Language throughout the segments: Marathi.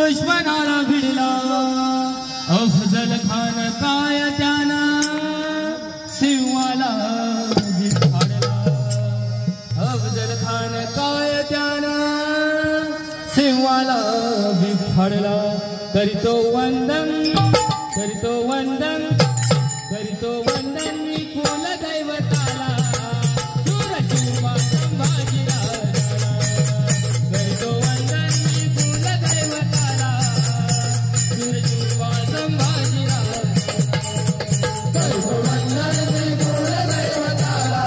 दुश्मनाला भिडला अफजल खान काय त्यानं सिंहाला भिडला अफजल खान काय त्यानं सिंहाला भिडला करीतो वंदन करीतो वंदन करीतो वंदन मी कुल दैवताला सूरशोभा संभाजीराजाला करीतो वंदन मी कुल दैवताला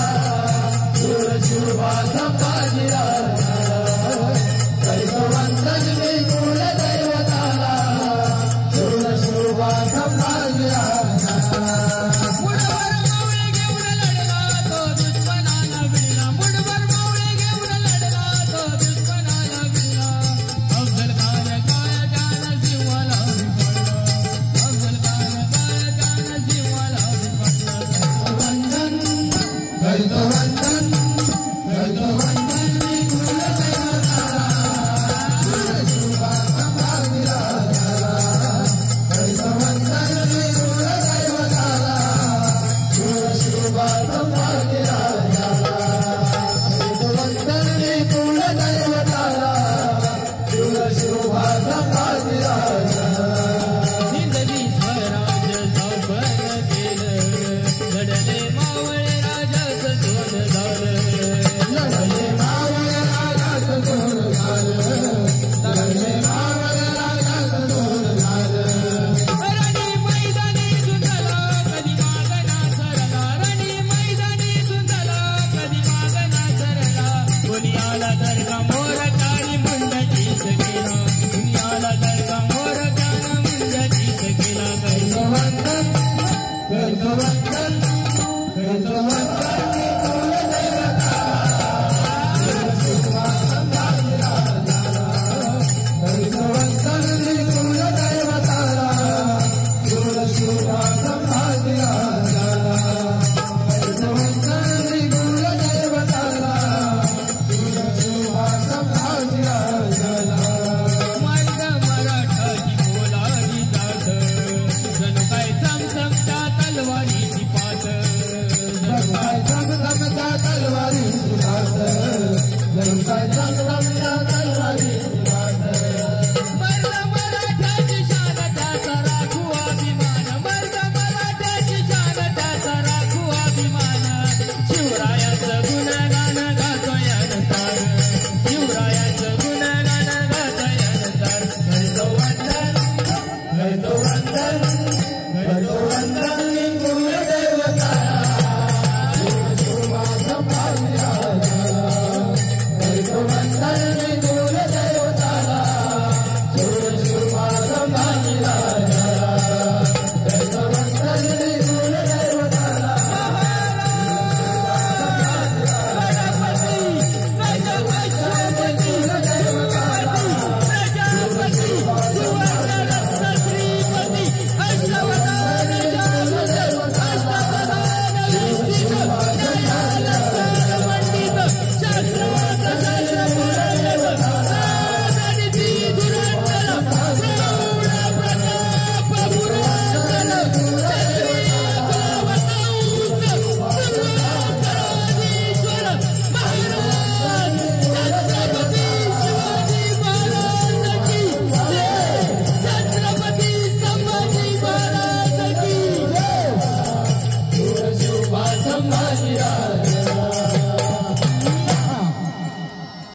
सूरशोभा संभाजीराजाला करीतो वंदन मी कुल दैवताला सूरशोभा संभाजीराजाला करीतो वंदन मी कुल दैवताला सूरशोभा संभाजीराजाला